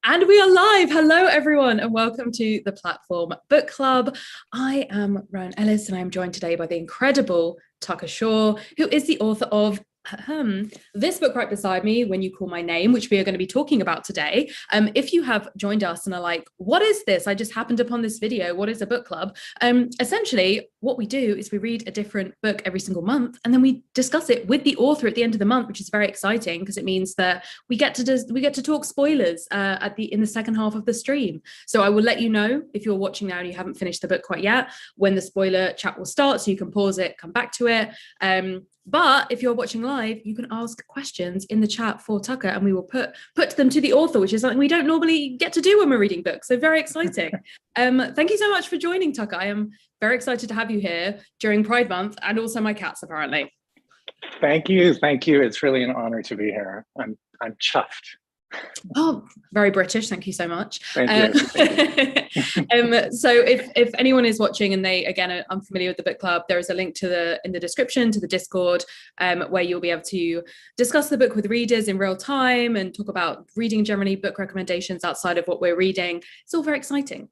And we are live. Hello, everyone, and welcome to the Platform Book Club. I am Rowan Ellis, and I'm joined today by the incredible Tucker Shaw, who is the author of this book right beside me, When You Call My Name, which we are going to be talking about today. If you have joined us and are like, what is this? I just happened upon this video. What is a book club? Essentially, what we do is we read a different book every single month, and then we discuss it with the author at the end of the month, which is very exciting because it means that we get to talk spoilers in the second half of the stream. So I will let you know if you're watching now and you haven't finished the book quite yet when the spoiler chat will start, so you can pause it, come back to it. But if you're watching live, you can ask questions in the chat for Tucker, and we will put them to the author, which is something we don't normally get to do when we're reading books. So very exciting. Thank you so much for joining, Tucker. I am very excited to have you here during Pride Month, and also my cats, apparently. Thank you. It's really an honor to be here. I'm chuffed. Oh, very British. Thank you so much. Thank you. So if anyone is watching and they, again, are unfamiliar with the book club, there is a link in the description to the Discord where you'll be able to discuss the book with readers in real time and talk about reading generally, book recommendations outside of what we're reading. It's all very exciting.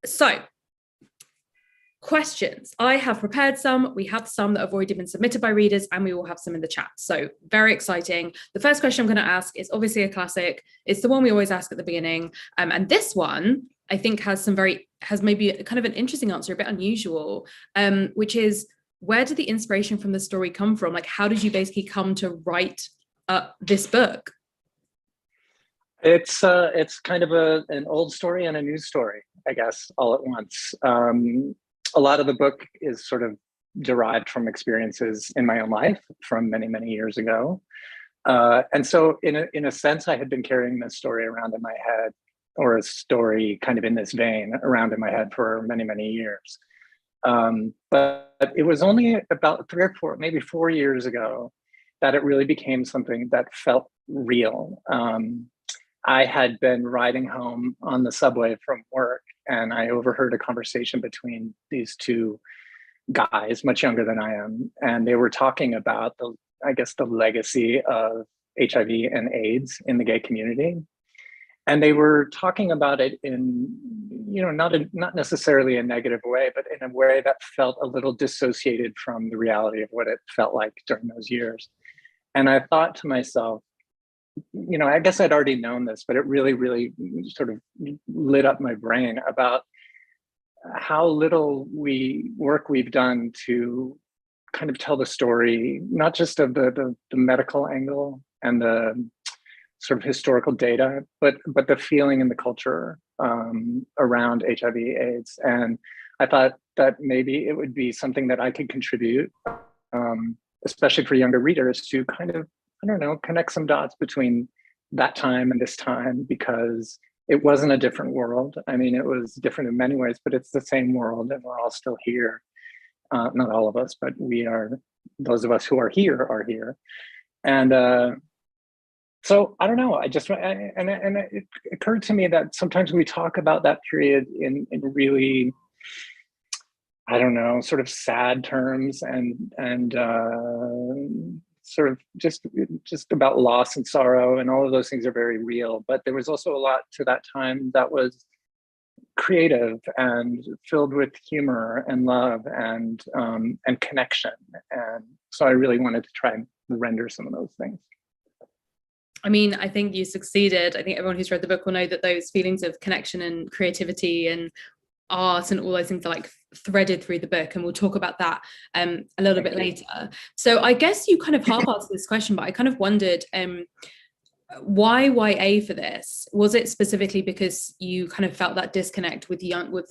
So questions. I have prepared some. We have some that have already been submitted by readers, and we will have some in the chat. So very exciting. The first question I'm going to ask is obviously a classic. It's the one we always ask at the beginning. And this one, I think, has maybe kind of an interesting answer, a bit unusual, which is, where did the inspiration from the story come from? Like, how did you basically come to write this book? It's kind of an old story and a new story, I guess, all at once. A lot of the book is sort of derived from experiences in my own life from many, many years ago. And so in a sense, I had been carrying this story around in my head, or a story kind of in this vein around in my head for many, many years. But it was only about 3 or 4, maybe 4 years ago that it really became something that felt real. I had been riding home on the subway from work, and I overheard a conversation between these two guys, much younger than I am, and they were talking about the legacy of HIV and AIDS in the gay community. And they were talking about it in, not necessarily a negative way, but in a way that felt a little dissociated from the reality of what it felt like during those years. And I thought to myself, I guess I'd already known this, but it really, really sort of lit up my brain about how little work we've done to kind of tell the story, not just of the medical angle and the sort of historical data, but the feeling and the culture around HIV/AIDS. And I thought that maybe it would be something that I could contribute, especially for younger readers, to kind of, connect some dots between that time and this time, because it wasn't a different world. I mean, it was different in many ways, but it's the same world, and we're all still here. Not all of us, but those of us who are here. And so I don't know. And it occurred to me that sometimes we talk about that period in really, I don't know, sort of sad terms and sort of just about loss and sorrow, and all of those things are very real. But there was also a lot to that time that was creative and filled with humor and love and connection. And so I really wanted to try and render some of those things. I mean, I think you succeeded. I think everyone who's read the book will know that those feelings of connection and creativity and art and all those things are like threaded through the book, and we'll talk about that a little bit later. So I guess you kind of half answered this question, but I kind of wondered, why YA for this? Was it specifically because you kind of felt that disconnect with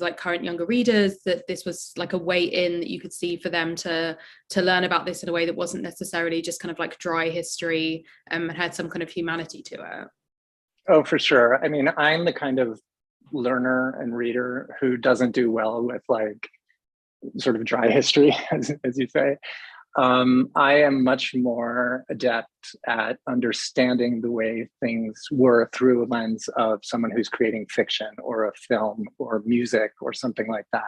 like current younger readers, that this was like a way in that you could see for them to learn about this in a way that wasn't necessarily just kind of like dry history and had some kind of humanity to it? Oh, for sure. I mean, I'm the kind of learner and reader who doesn't do well with like sort of dry history, as you say. I am much more adept at understanding the way things were through a lens of someone who's creating fiction or a film or music or something like that.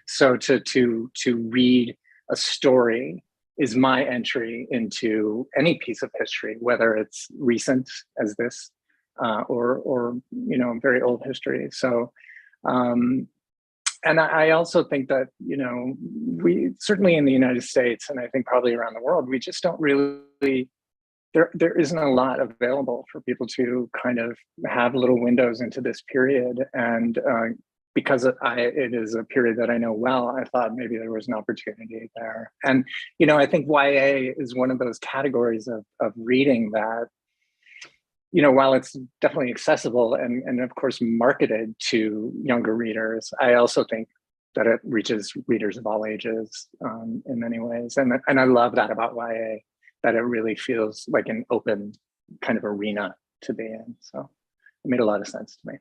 So to read a story is my entry into any piece of history, whether it's recent as this or very old history. So, um, and I also think that we certainly in the United States, and I think probably around the world, we just don't really there isn't a lot available for people to kind of have little windows into this period. And because it is a period that I know well, I thought maybe there was an opportunity there. And I think YA is one of those categories of reading that, while it's definitely accessible and of course marketed to younger readers, I also think that it reaches readers of all ages in many ways. And I love that about YA, that it really feels like an open kind of arena to be in. So it made a lot of sense to me.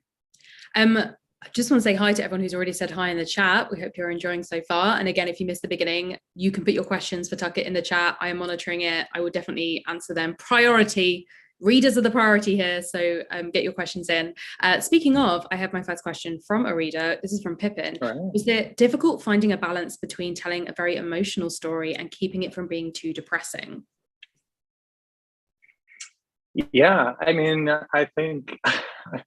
I just want to say hi to everyone who's already said hi in the chat. We hope you're enjoying so far. And again, if you missed the beginning, you can put your questions for Tucket in the chat. I am monitoring it. I will definitely answer them. Priority. Readers are the priority here, so get your questions in. Speaking of, I have my first question from a reader. This is from Pippin. Right. Is it difficult finding a balance between telling a very emotional story and keeping it from being too depressing? Yeah, I mean, I think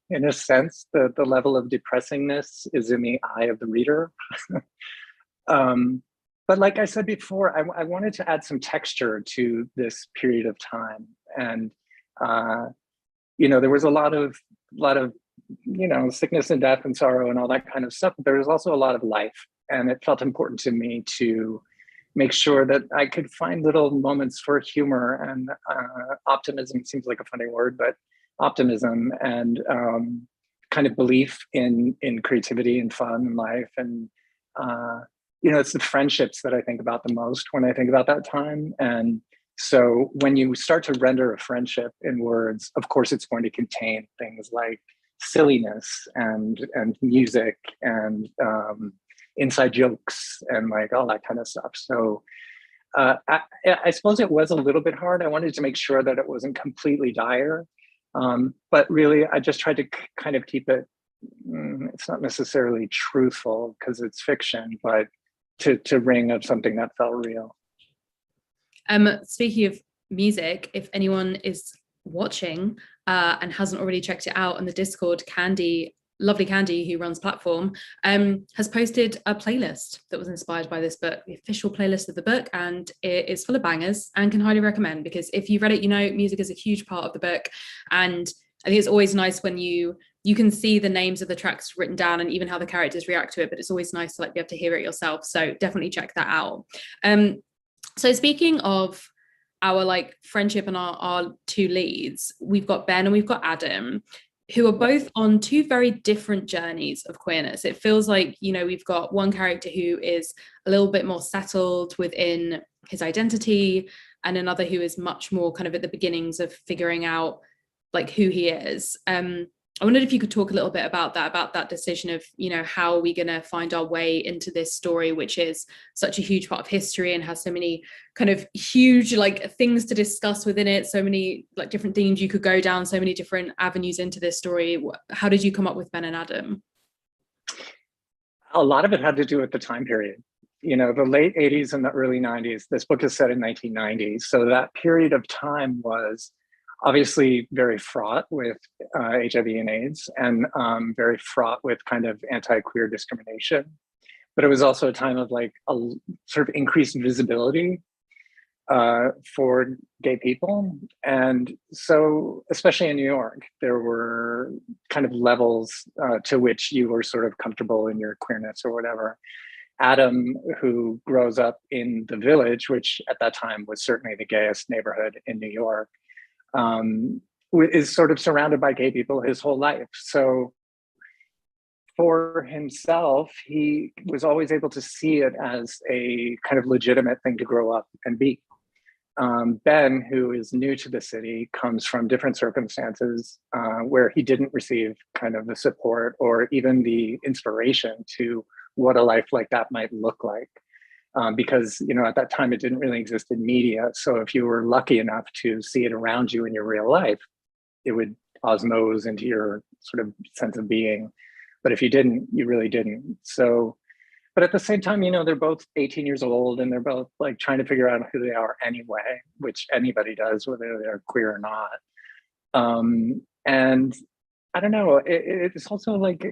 in a sense, the level of depressingness is in the eye of the reader. But like I said before, I wanted to add some texture to this period of time. And, there was a lot of sickness and death and sorrow and all that kind of stuff. But there was also a lot of life. And it felt important to me to make sure that I could find little moments for humor and optimism. Seems like a funny word, but optimism and kind of belief in creativity and fun and life. And it's the friendships that I think about the most when I think about that time. And so when you start to render a friendship in words, of course, it's going to contain things like silliness and music and inside jokes and like all that kind of stuff. So I suppose it was a little bit hard. I wanted to make sure that it wasn't completely dire, but really I just tried to kind of keep it. It's not necessarily truthful because it's fiction, but to ring of something that felt real. Speaking of music, if anyone is watching and hasn't already checked it out on the Discord, lovely Candy, who runs Platform, has posted a playlist that was inspired by this book, the official playlist of the book, and it is full of bangers and can highly recommend, because if you've read it, music is a huge part of the book. And I think it's always nice when you can see the names of the tracks written down and even how the characters react to it, but it's always nice to be able to hear it yourself. So definitely check that out. So speaking of our friendship and our two leads, we've got Ben and we've got Adam, who are both on two very different journeys of queerness. It feels like, we've got one character who is a little bit more settled within his identity, and another who is much more kind of at the beginnings of figuring out who he is. I wondered if you could talk a little bit about that decision of, how are we going to find our way into this story, which is such a huge part of history and has so many kind of huge things to discuss within it, so many different themes you could go down, so many different avenues into this story. How did you come up with Ben and Adam? A lot of it had to do with the time period. The late 80s and the early 90s. This book is set in 1990. So that period of time was obviously very fraught with HIV and AIDS, and very fraught with kind of anti-queer discrimination. But it was also a time of a sort of increased visibility for gay people. And so, especially in New York, there were kind of levels to which you were sort of comfortable in your queerness or whatever. Adam, who grows up in the Village, which at that time was certainly the gayest neighborhood in New York, is sort of surrounded by gay people his whole life. So for himself, he was always able to see it as a kind of legitimate thing to grow up and be. Ben, who is new to the city, comes from different circumstances where he didn't receive kind of the support or even the inspiration to what a life like that might look like. Because at that time it didn't really exist in media. So if you were lucky enough to see it around you in your real life, it would osmose into your sort of sense of being. But if you didn't, you really didn't. So, but at the same time, they're both 18 years old and they're both trying to figure out who they are anyway, which anybody does, whether they're queer or not. And I don't know, it's also like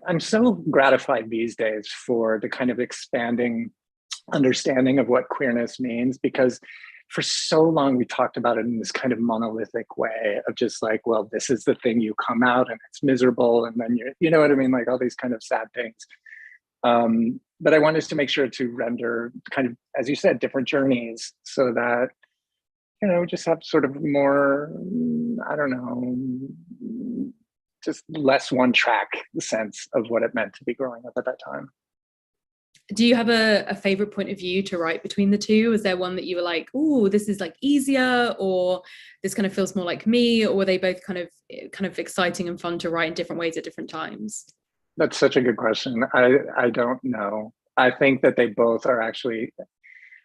I'm so gratified these days for the kind of expanding understanding of what queerness means, because for so long we talked about it in this kind of monolithic way of just like, well, this is the thing, you come out and it's miserable, and then you know what I mean, like all these kind of sad things. But I wanted to make sure to render kind of, as you said, different journeys, so that, you know, just have sort of more, I don't know, just less one track sense of what it meant to be growing up at that time. Do you have a favorite point of view to write between the two? Is there one that you were like, oh, this is like easier, or this kind of feels more like me, or were they both kind of exciting and fun to write in different ways at different times? That's such a good question. I don't know. I think that they both are actually,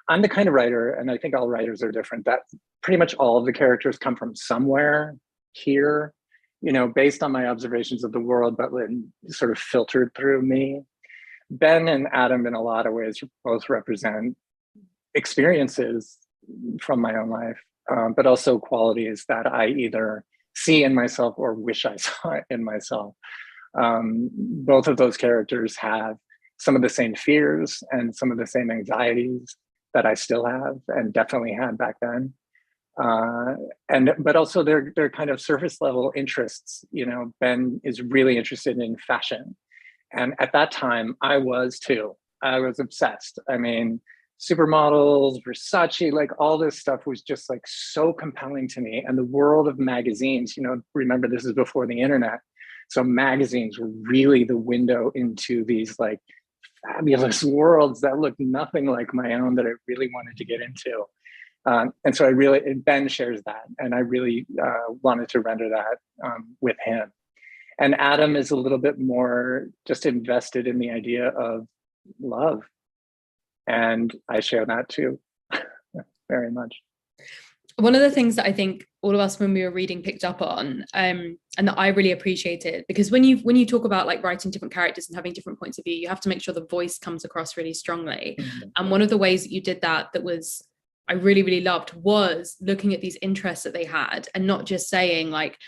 I'm the kind of writer, and I think all writers are different, that pretty much all of the characters come from somewhere here, you know, based on my observations of the world, but sort of filtered through me. Ben and Adam, in a lot of ways, both represent experiences from my own life, but also qualities that I either see in myself or wish I saw in myself. Both of those characters have some of the same fears and some of the same anxieties that I still have and definitely had back then. And but also they're kind of surface level interests. You know, Ben is really interested in fashion, and at that time I was too. I was obsessed. I mean, supermodels, Versace, like all this stuff was just like so compelling to me. And the world of magazines, you know, remember this is before the internet. So magazines were really the window into these like fabulous worlds that looked nothing like my own, that I really wanted to get into. And so Ben shares that. And I really wanted to render that with him. And Adam is a little bit more just invested in the idea of love. And I share that too, very much. One of the things that I think all of us when we were reading picked up on, and that I really appreciated, because when you talk about like writing different characters and having different points of view, you have to make sure the voice comes across really strongly. Mm-hmm. And one of the ways that you did that was I really, really loved, was looking at these interests that they had, and not just saying like,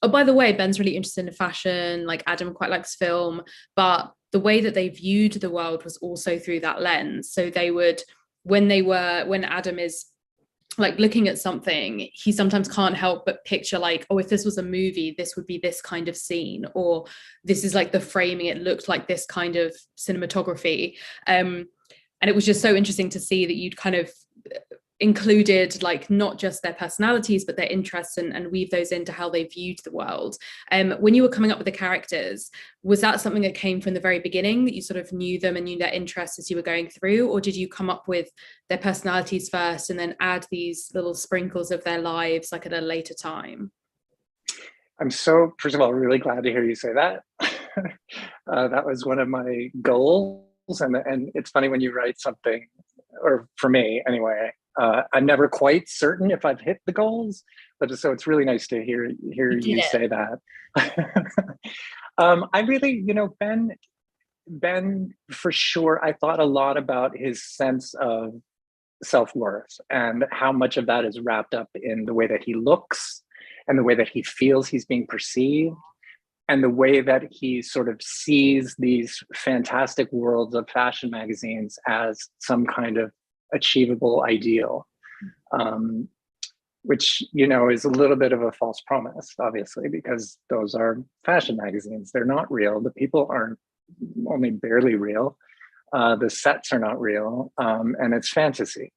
oh, by the way, Ben's really interested in fashion, like Adam quite likes film, but the way that they viewed the world was also through that lens. So they would, when Adam is like looking at something, he sometimes can't help but picture like, oh, if this was a movie, this would be this kind of scene, or this is like the framing, it looked like this kind of cinematography. And it was just so interesting to see that you'd kind of included like not just their personalities but their interests, and weave those into how they viewed the world. When you were coming up with the characters, was that something that came from the very beginning, that you sort of knew them and knew their interests as you were going through, or did you come up with their personalities first and then add these little sprinkles of their lives like at a later time? I'm so, first of all, really glad to hear you say that. That was one of my goals, and it's funny when you write something, or for me anyway, I'm never quite certain if I've hit the goals, but so it's really nice to hear you say that. I really, you know, Ben, for sure, I thought a lot about his sense of self-worth and how much of that is wrapped up in the way that he looks and the way that he feels he's being perceived, and the way that he sort of sees these fantastic worlds of fashion magazines as some kind of achievable ideal, which, you know, is a little bit of a false promise, obviously, because those are fashion magazines. They're not real. The people aren't, only barely real. The sets are not real, and it's fantasy.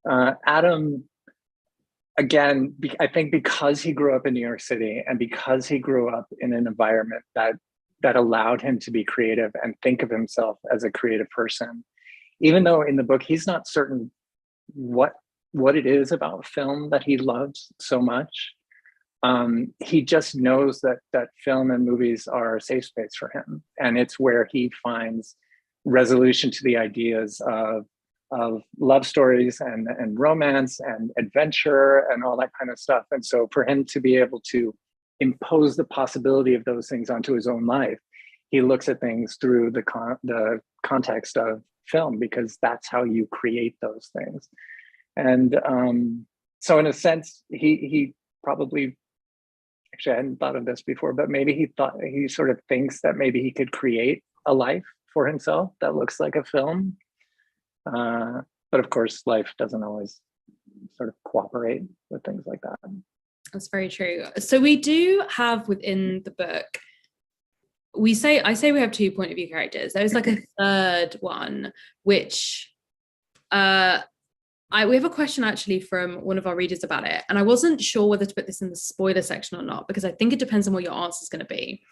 Adam, again, I think because he grew up in New York City and because he grew up in an environment that allowed him to be creative and think of himself as a creative person, even though in the book he's not certain what it is about film that he loves so much, he just knows that film and movies are a safe space for him, and it's where he finds resolution to the ideas of love stories and romance and adventure and all that kind of stuff. And so for him to be able to impose the possibility of those things onto his own life, he looks at things through the context of film, because that's how you create those things. And So in a sense, he probably, actually I hadn't thought of this before, but maybe he sort of thinks that maybe he could create a life for himself that looks like a film. But of course, life doesn't always sort of cooperate with things like that. That's very true. So we do have within the book, I say we have two point of view characters. There's like a third one, which we have a question actually from one of our readers about it, and I wasn't sure whether to put this in the spoiler section or not, because I think it depends on what your answer is going to be.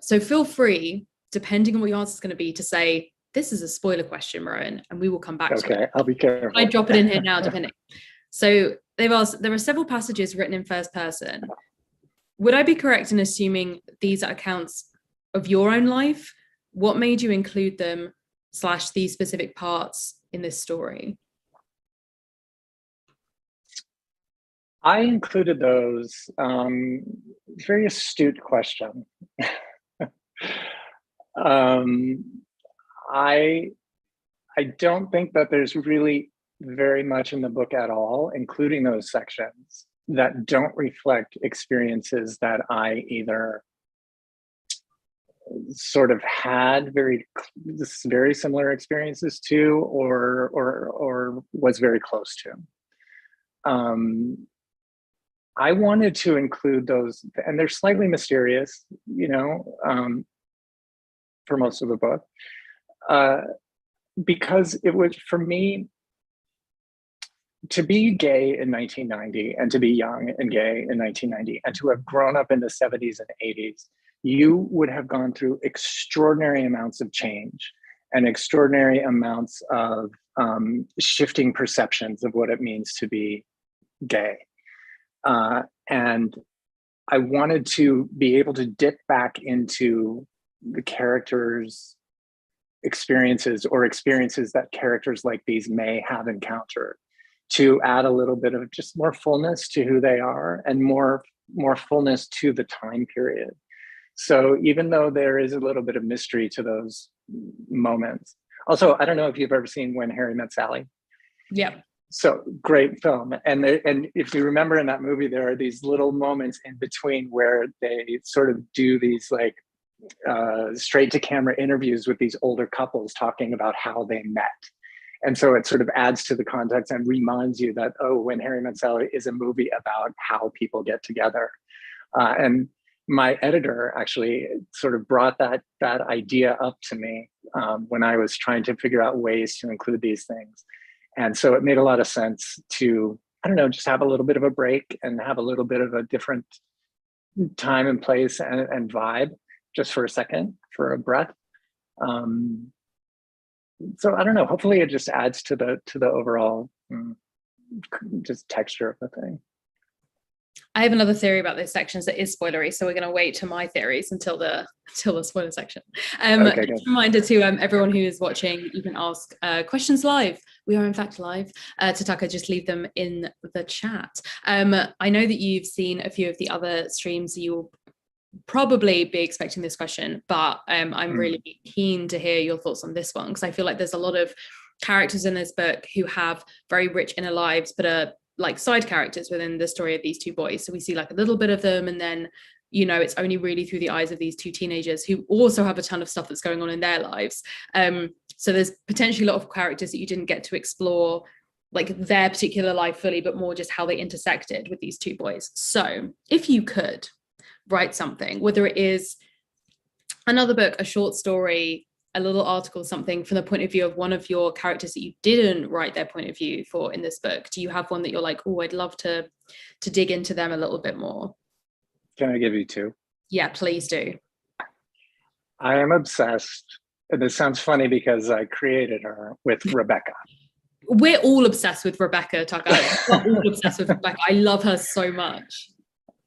So feel free, depending on what your answer is going to be, to say this is a spoiler question, Rowan, and we will come back to it. Okay, I'll be careful. I drop it in here now, depending. So they've asked, there are several passages written in first person. Would I be correct in assuming these are accounts of your own life? What made you include them / these specific parts in this story? I included those. Very astute question. I don't think that there's really very much in the book at all, including those sections, that don't reflect experiences that I either sort of had very similar experiences to, or was very close to. I wanted to include those, and they're slightly mysterious, for most of the book, because it was, for me, to be gay in 1990 and to be young and gay in 1990 and to have grown up in the 70s and 80s, you would have gone through extraordinary amounts of change and extraordinary amounts of shifting perceptions of what it means to be gay. And I wanted to be able to dip back into the characters' experiences, or experiences that characters like these may have encountered, to add a little bit of just more fullness to who they are, and more fullness to the time period. So even though there is a little bit of mystery to those moments. Also, I don't know if you've ever seen When Harry Met Sally. Yeah. So great film. And if you remember in that movie, there are these little moments in between where they sort of do these like straight to camera interviews with these older couples talking about how they met. And so it sort of adds to the context and reminds you that, oh, When Harry Met Sally is a movie about how people get together. And my editor actually sort of brought that idea up to me when I was trying to figure out ways to include these things. And so it made a lot of sense to, I don't know, just have a little bit of a break and have a little bit of a different time and place and vibe, just for a second, for a breath. So I don't know, hopefully it just adds to the overall just texture of the thing. I have another theory about those sections that is spoilery, so we're going to wait to my theories until the spoiler section. Okay, just a reminder to everyone who is watching, you can ask questions live. We are in fact live. To Tucker, just leave them in the chat. I know that you've seen a few of the other streams, so you'll probably be expecting this question, but I'm really keen to hear your thoughts on this one, because I feel like there's a lot of characters in this book who have very rich inner lives, but are like side characters within the story of these two boys. So we see like a little bit of them, and then, you know, it's only really through the eyes of these two teenagers who also have a ton of stuff that's going on in their lives. So there's potentially a lot of characters that you didn't get to explore like their particular life fully, but more just how they intersected with these two boys. So if you could write something, whether it is another book, a short story, a little article, something from the point of view of one of your characters that you didn't write their point of view for in this book, do you have one that you're like, oh, I'd love to dig into them a little bit more? Can I give you two? Yeah, please do. I am obsessed, and this sounds funny because I created her, with Rebecca. We're all obsessed with Rebecca, Tucker. We're all obsessed with Rebecca. I love her so much.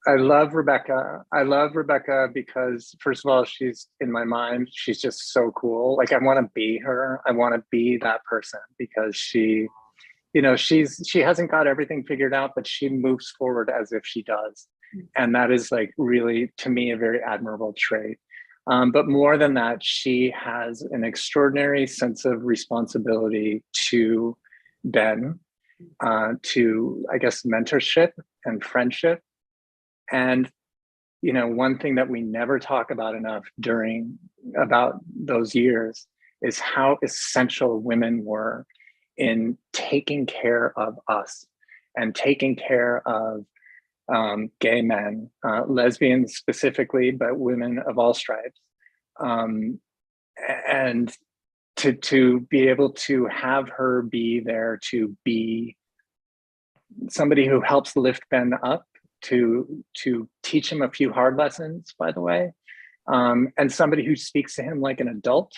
I love Rebecca. I love Rebecca because, first of all, she's in my mind. She's just so cool. Like, I want to be her. I want to be that person, because she, you know, she hasn't got everything figured out, but she moves forward as if she does. And that is like really, to me, a very admirable trait. But more than that, she has an extraordinary sense of responsibility to Ben, to, I guess, mentorship and friendship. And, you know, one thing that we never talk about enough about those years is how essential women were in taking care of us and taking care of gay men, lesbians specifically, but women of all stripes. And to be able to have her be there, to be somebody who helps lift Ben up, to teach him a few hard lessons, by the way, and somebody who speaks to him like an adult,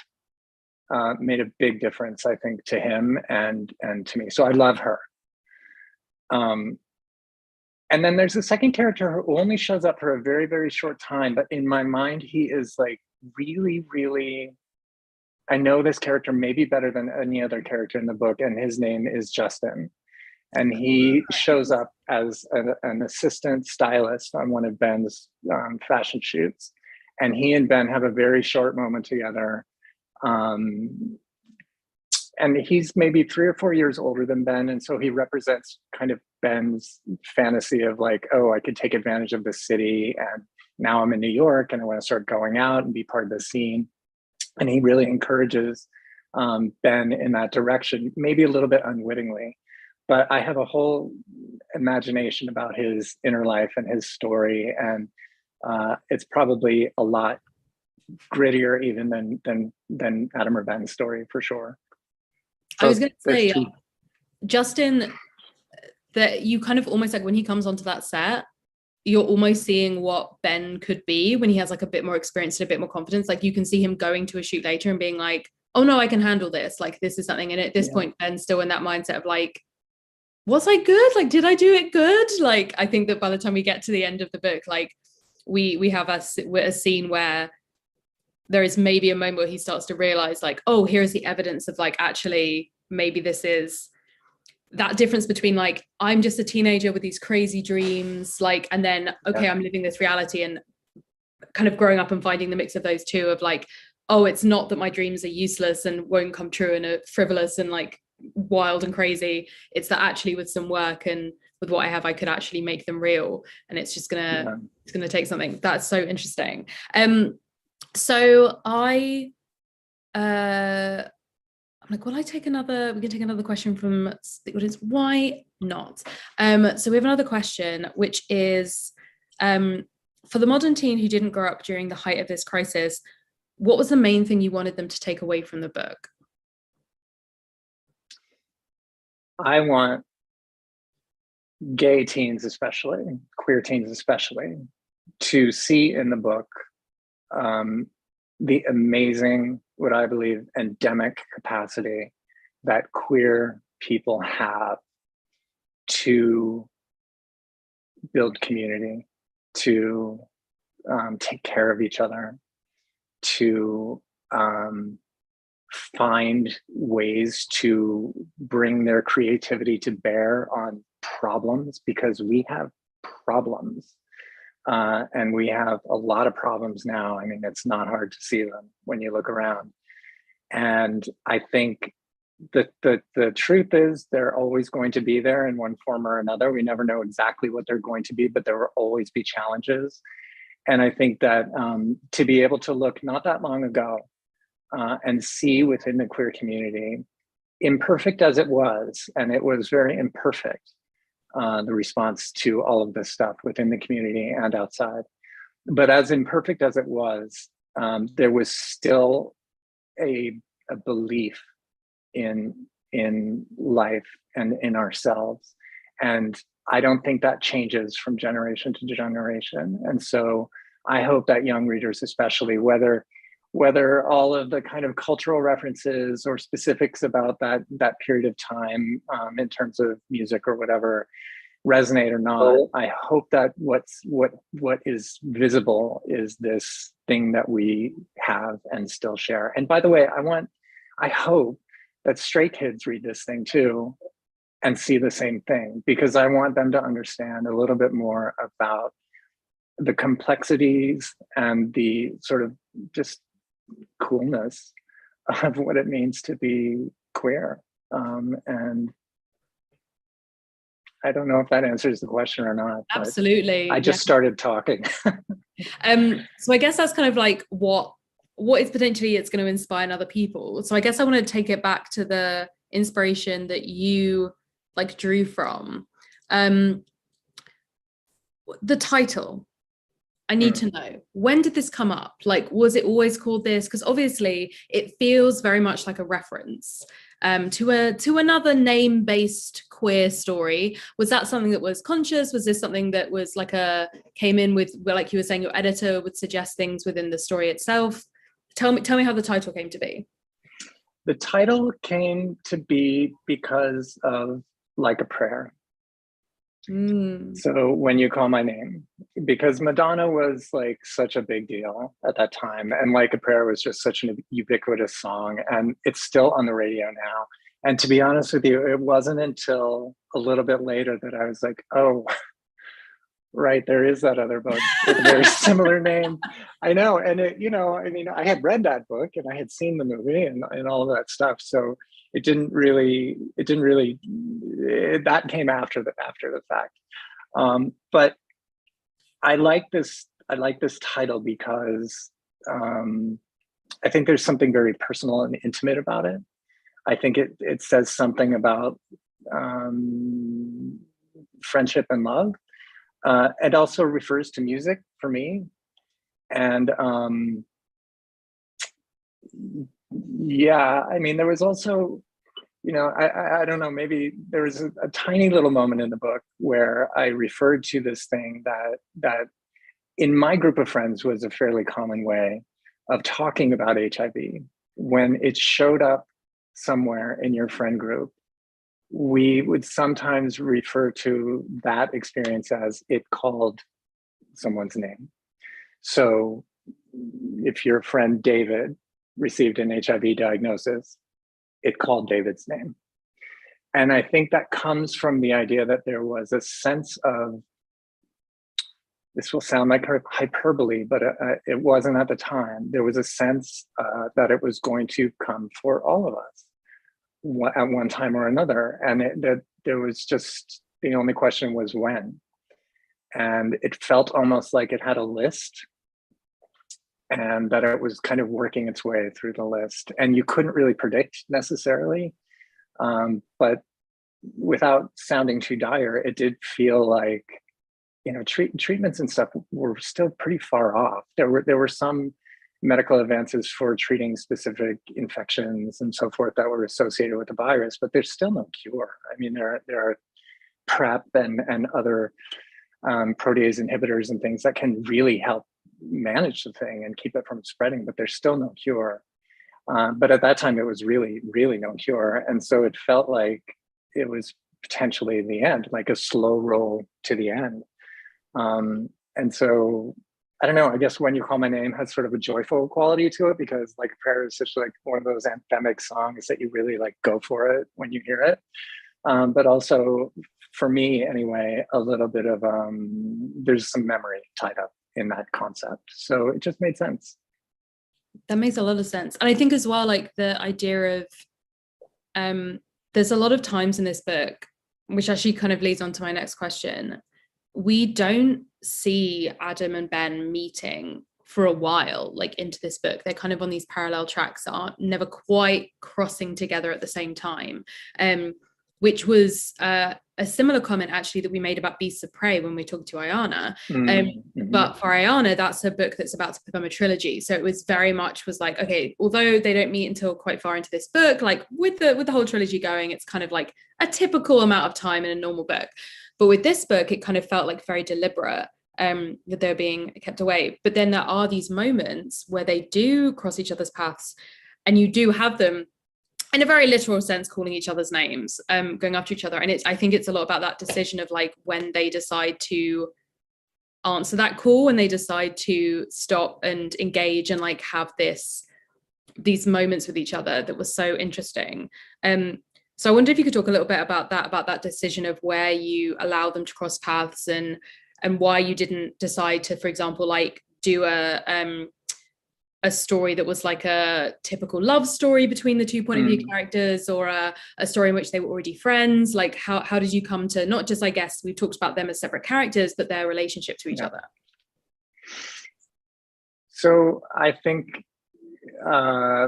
made a big difference, I think, to him and to me. So I love her. And then there's a second character who only shows up for a very, very short time, but in my mind, he is like really, really, I know this character maybe better than any other character in the book, and his name is Justin. And he shows up as an assistant stylist on one of Ben's fashion shoots. And he and Ben have a very short moment together. And he's maybe 3 or 4 years older than Ben. And so he represents kind of Ben's fantasy of like, oh, I could take advantage of the city. And now I'm in New York and I want to start going out and be part of the scene. And he really encourages Ben in that direction, maybe a little bit unwittingly. But I have a whole imagination about his inner life and his story. And it's probably a lot grittier even than Adam or Ben's story, for sure. So I was going to say, Justin, that you kind of almost like when he comes onto that set, you're almost seeing what Ben could be when he has like a bit more experience and a bit more confidence. Like you can see him going to a shoot later and being like, oh no, I can handle this. Like this is something. And at this point, Ben's still in that mindset of like, was I good? Like, did I do it good? Like, I think that by the time we get to the end of the book, like we have a scene where there is maybe a moment where he starts to realize like, oh, here's the evidence of like, actually, maybe this is that difference between like, I'm just a teenager with these crazy dreams, like, and then, okay, I'm living this reality, and kind of growing up and finding the mix of those two of like, oh, it's not that my dreams are useless and won't come true and are frivolous and like wild and crazy. It's that actually with some work and with what I have, I could actually make them real. And it's just it's gonna take something. That's so interesting. So I'm like, will I take another? We can take another question from the audience. Why not? So we have another question, which is, for the modern teen who didn't grow up during the height of this crisis, what was the main thing you wanted them to take away from the book? I want gay teens, especially queer teens, especially, to see in the book the amazing, what I believe, endemic capacity that queer people have to build community, to take care of each other, to find ways to bring their creativity to bear on problems, because we have problems. And we have a lot of problems now. I mean, it's not hard to see them when you look around. And I think the truth is they're always going to be there in one form or another. We never know exactly what they're going to be, but there will always be challenges. And I think that to be able to look not that long ago and see within the queer community, imperfect as it was, and it was very imperfect, the response to all of this stuff within the community and outside. But as imperfect as it was, there was still a belief in life and in ourselves. And I don't think that changes from generation to generation. And so I hope that young readers, especially, whether all of the kind of cultural references or specifics about that period of time in terms of music or whatever resonate or not, I hope that what is visible is this thing that we have and still share. And by the way, I hope that straight kids read this thing too and see the same thing, because I want them to understand a little bit more about the complexities and the sort of just coolness of what it means to be queer. And I don't know if that answers the question or not, but I Absolutely, yeah. just started talking. So I guess that's kind of like what is potentially it's going to inspire in other people. So I guess I want to take it back to the inspiration that you like drew from. Um, the title. I need to know, when did this come up? Like, was it always called this? Because obviously it feels very much like a reference to another name-based queer story. Was that something that was conscious? Was this something that was like came in with, well, like you were saying, your editor would suggest things within the story itself? Tell me how the title came to be. The title came to be because of Like a Prayer. So when you call my name, because Madonna was like such a big deal at that time, and Like a Prayer was just such an ubiquitous song, and it's still on the radio now. And to be honest with you, it wasn't until a little bit later that I was like, oh, right, there is that other book with a very similar name. I know, and I mean, I had read that book and I had seen the movie and all of that stuff. So that came after the fact. But I like this title because I think there's something very personal and intimate about it. I think it says something about friendship and love. It also refers to music for me. And yeah, I mean, there was also, I don't know, maybe there was a tiny little moment in the book where I referred to this thing that in my group of friends was a fairly common way of talking about HIV. When it showed up somewhere in your friend group, we would sometimes refer to that experience as it called someone's name. So if your friend David received an HIV diagnosis, it called David's name. And I think that comes from the idea that there was a sense of, this will sound like hyperbole, but it wasn't at the time. There was a sense that it was going to come for all of us at one time or another. And that there was just, the only question was when. And it felt almost like it had a list, and that it was kind of working its way through the list. And you couldn't really predict necessarily. But without sounding too dire, it did feel like, treatments and stuff were still pretty far off. There were some medical advances for treating specific infections and so forth that were associated with the virus, but there's still no cure. I mean, there are PrEP and other protease inhibitors and things that can really help manage the thing and keep it from spreading, but there's still no cure. But at that time, it was really, really no cure. And so it felt like it was potentially the end, like a slow roll to the end. And so I don't know, I guess When You Call My Name has sort of a joyful quality to it, because Like a Prayer is such like one of those anthemic songs that you really like go for it when you hear it. But also for me anyway, a little bit of, there's some memory tied up in that concept. So it just made sense. That makes a lot of sense. And I think as well, like the idea of, there's a lot of times in this book, which actually kind of leads on to my next question. We don't see Adam and Ben meeting for a while, like into this book. They're kind of on these parallel tracks, are never quite crossing together at the same time. Which was a similar comment actually that we made about Beasts of Prey when we talked to Ayana. But for Ayana, that's a book that's about to become a trilogy. So it was very much was like, okay, although they don't meet until quite far into this book, like with the whole trilogy going, it's kind of like a typical amount of time in a normal book. But with this book, it kind of felt like very deliberate, that they're being kept away. But then there are these moments where they do cross each other's paths, and you do have them in a very literal sense calling each other's names, going after each other. And I think it's a lot about that decision of like when they decide to answer that call, when they decide to stop and engage and like have these moments with each other that was so interesting. So I wonder if you could talk a little bit about that decision of where you allow them to cross paths, and why you didn't decide to, for example, like do a a story that was like a typical love story between the two point of view characters, or a story in which they were already friends? Like how did you come to, not just, I guess we've talked about them as separate characters, but their relationship to each other? So I think,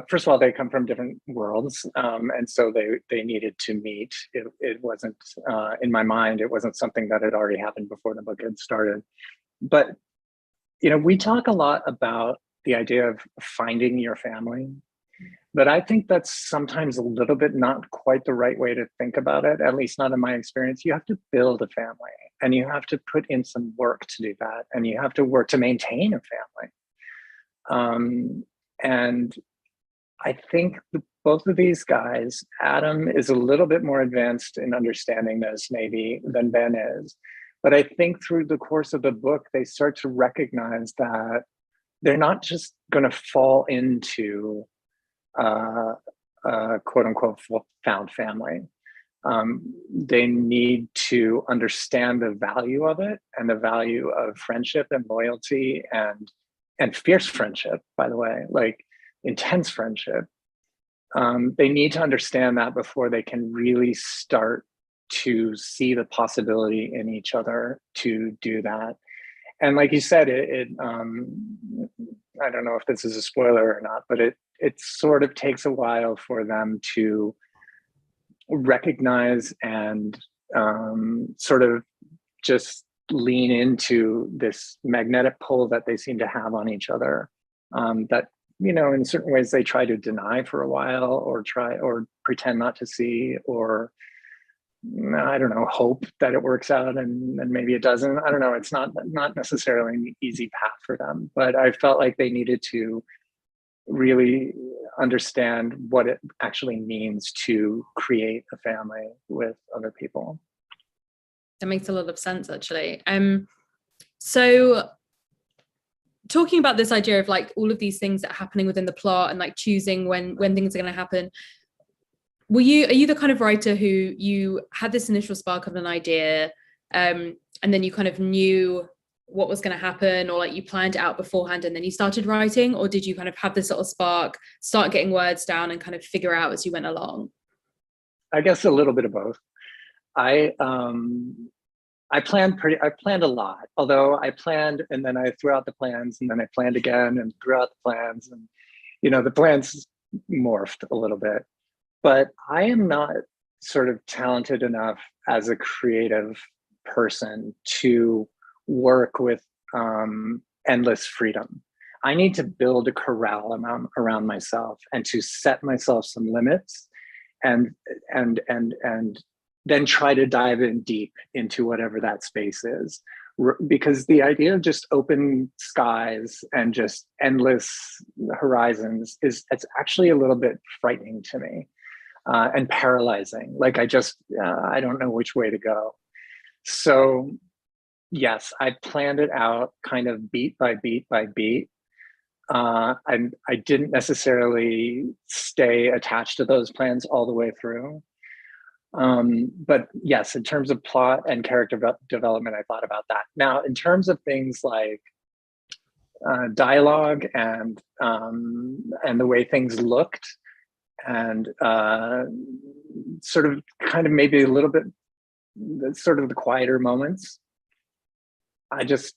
first of all, they come from different worlds, and so they needed to meet. It wasn't, in my mind, it wasn't something that had already happened before the book had started. But, we talk a lot about the idea of finding your family, but I think that's sometimes a little bit not quite the right way to think about it, at least not in my experience. You have to build a family, and you have to put in some work to do that, and you have to work to maintain a family. And I think both of these guys, Adam is a little bit more advanced in understanding this maybe than Ben is. But I think through the course of the book, they start to recognize that they're not just going to fall into quote unquote found family. They need to understand the value of it, and the value of friendship and loyalty and fierce friendship, by the way, like intense friendship. They need to understand that before they can really start to see the possibility in each other to do that. And like you said, I don't know if this is a spoiler or not, but it sort of takes a while for them to recognize and sort of just lean into this magnetic pull that they seem to have on each other, that, in certain ways they try to deny for a while, or pretend not to see, or I don't know, hope that it works out and maybe it doesn't. I don't know. It's not necessarily an easy path for them, but I felt like they needed to really understand what it actually means to create a family with other people. That makes a lot of sense, actually. So talking about this idea of like all of these things that are happening within the plot, and like choosing when things are going to happen, are you the kind of writer who you had this initial spark of an idea, and then you kind of knew what was going to happen, or like you planned it out beforehand and then you started writing? Or did you kind of have this sort of spark, start getting words down, and kind of figure out as you went along? I guess a little bit of both. I planned a lot, although I planned and then I threw out the plans, and then I planned again and threw out the plans, and the plans morphed a little bit. But I am not sort of talented enough as a creative person to work with endless freedom. I need to build a corral around myself, and to set myself some limits, and then try to dive in deep into whatever that space is. Because the idea of just open skies and just endless horizons it's actually a little bit frightening to me, and paralyzing. Like I don't know which way to go. So yes, I planned it out kind of beat by beat by beat. And I didn't necessarily stay attached to those plans all the way through. But yes, in terms of plot and character development, I thought about that. Now, in terms of things like dialogue and the way things looked, and sort of kind of maybe a little bit sort of the quieter moments, I just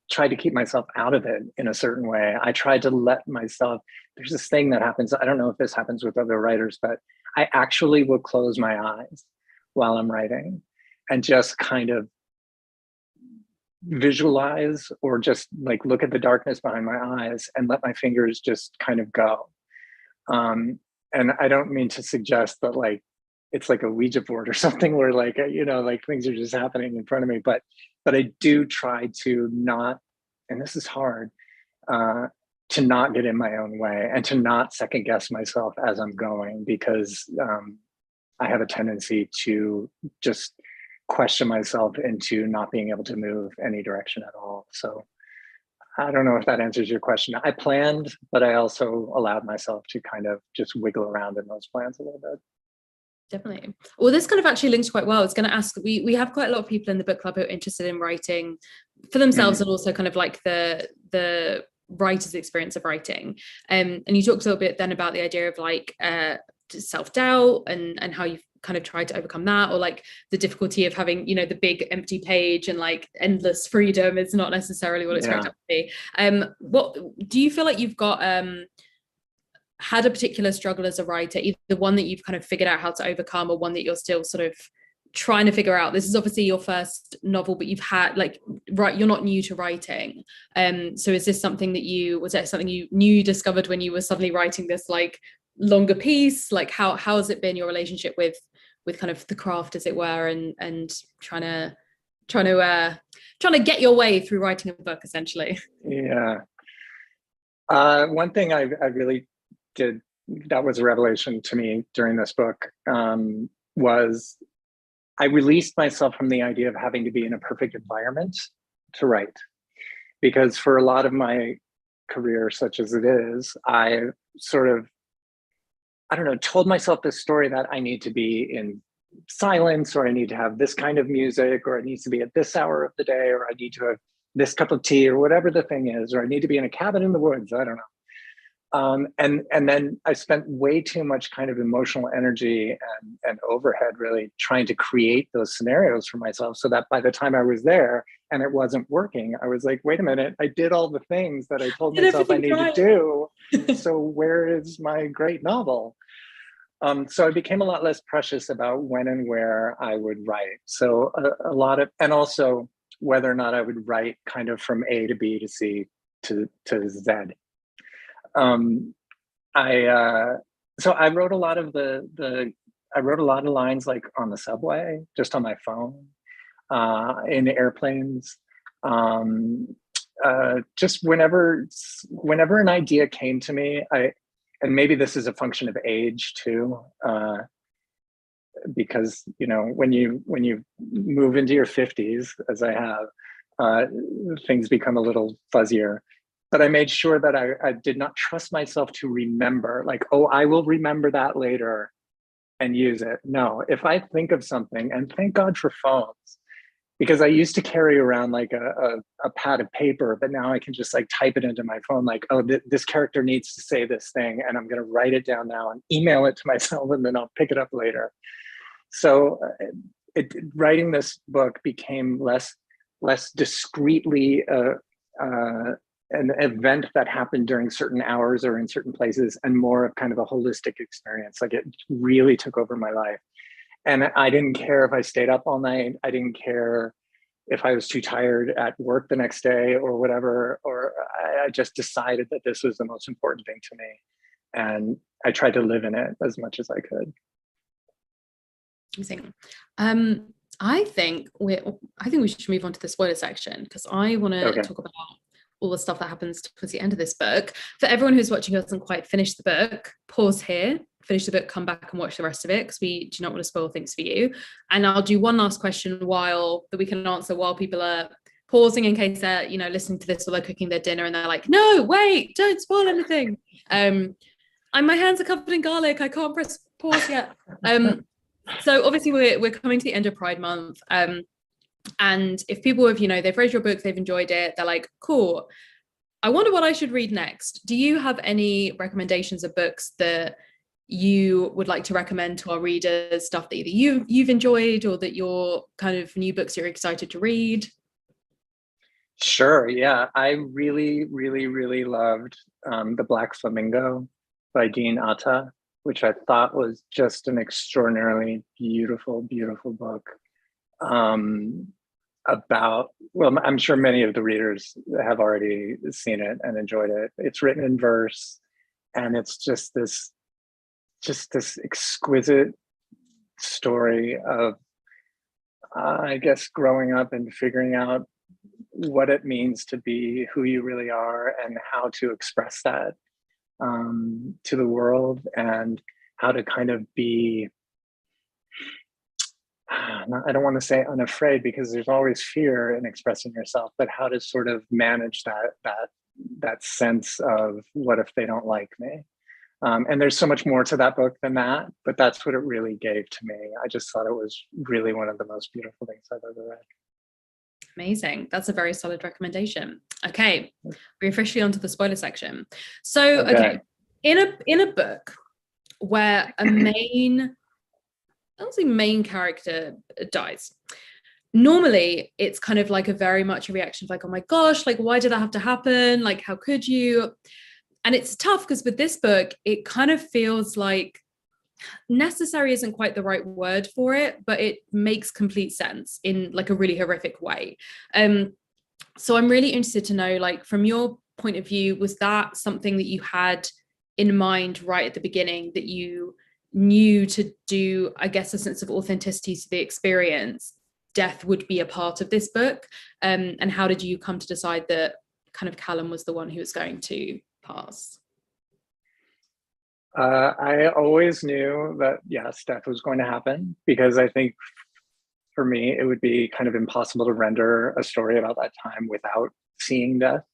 tried to keep myself out of it in a certain way. I tried to let myself, there's this thing that happens, I don't know if this happens with other writers, but I actually will close my eyes while I'm writing and just kind of visualize, or just like look at the darkness behind my eyes and let my fingers just kind of go. And I don't mean to suggest that like it's like a Ouija board or something where like, like things are just happening in front of me, but I do try to not, and this is hard, to not get in my own way, and to not second guess myself as I'm going, because I have a tendency to just question myself into not being able to move any direction at all. So I don't know if that answers your question. I planned, but I also allowed myself to kind of just wiggle around in those plans a little bit. Definitely. Well, this kind of actually links quite well. I was going to ask, we have quite a lot of people in the book club who are interested in writing for themselves, and also kind of like the writer's experience of writing. And you talked a little bit then about the idea of like self-doubt and how you've kind of tried to overcome that, or like the difficulty of having, you know, the big empty page and like endless freedom is not necessarily what it's cracked up to be. What do you feel like you've got had a particular struggle as a writer, either one that you've kind of figured out how to overcome, or one that you're still sort of trying to figure out? This is obviously your first novel, but you've had like, right, you're not new to writing. So is this something that was that something you discovered when you were suddenly writing this like longer piece? Like how has it been, your relationship with kind of the craft, as it were, and trying to get your way through writing a book, essentially? Yeah. One thing I really did that was a revelation to me during this book was I released myself from the idea of having to be in a perfect environment to write. Because for a lot of my career, such as it is, I sort of, I don't know, told myself this story that I need to be in silence, or I need to have this kind of music, or it needs to be at this hour of the day, or I need to have this cup of tea, or whatever the thing is, or I need to be in a cabin in the woods. I don't know. And then I spent way too much kind of emotional energy and overhead really trying to create those scenarios for myself, so that by the time I was there and it wasn't working, I was like, wait a minute, I did all the things that I told myself I need to do. So where is my great novel? So I became a lot less precious about when and where I would write. So a lot of, and also whether or not I would write kind of from A to B to C to Z. So I wrote a lot of I wrote a lot of lines like on the subway, just on my phone, in airplanes, just whenever an idea came to me. And maybe this is a function of age too, because you know when you move into your 50s, as I have, things become a little fuzzier. But I made sure that I did not trust myself to remember, like, oh, I will remember that later and use it. No, if I think of something, and thank God for phones, because I used to carry around like a pad of paper, but now I can just like type it into my phone, like, oh, this character needs to say this thing, and I'm going to write it down now and email it to myself, and then I'll pick it up later. So writing this book became less discreetly an event that happened during certain hours or in certain places, and more of kind of a holistic experience. Like it really took over my life. And I didn't care if I stayed up all night. I didn't care if I was too tired at work the next day or whatever, or I just decided that this was the most important thing to me. And I tried to live in it as much as I could. Amazing. I think we should move on to the spoiler section, because I want to talk about all the stuff that happens towards the end of this book. For everyone who's watching who hasn't quite finished the book, pause here, finish the book, come back and watch the rest of it, because we do not want to spoil things for you. And I'll do one last question that we can answer while people are pausing, in case they're, you know, listening to this while they're cooking their dinner and they're like, no, wait, don't spoil anything. And my hands are covered in garlic. I can't press pause yet. So obviously we're coming to the end of Pride Month. And if people have, you know, they've read your book, they've enjoyed it, they're like, cool, I wonder what I should read next. Do you have any recommendations of books that you would like to recommend to our readers, stuff that either you've enjoyed, or that you're kind of new books you're excited to read? Sure, yeah. I really, really, really loved The Black Flamingo by Dean Atta, which I thought was just an extraordinarily beautiful, beautiful book. Well, I'm sure many of the readers have already seen it and enjoyed it. It's written in verse, and it's just this exquisite story of, I guess, growing up and figuring out what it means to be who you really are, and how to express that to the world, and how to kind of be, I don't want to say unafraid, because there's always fear in expressing yourself, but how to sort of manage that sense of, what if they don't like me? And there's so much more to that book than that, but that's what it really gave to me. I just thought it was really one of the most beautiful things I've ever read. Amazing. That's a very solid recommendation. Okay, we're officially onto the spoiler section. So, okay, in a book where a main, I don't say main character dies, normally it's kind of like a very much a reaction of like, oh my gosh, like why did that have to happen? Like, how could you? And it's tough because with this book, it kind of feels like necessary isn't quite the right word for it, but it makes complete sense in like a really horrific way. So I'm really interested to know, like, from your point of view, was that something that you had in mind right at the beginning, that you knew to do, I guess, a sense of authenticity to the experience, death would be a part of this book? And how did you come to decide that kind of Callum was the one who was going to pass? I always knew that, yes, death was going to happen, because I think for me, it would be kind of impossible to render a story about that time without seeing death.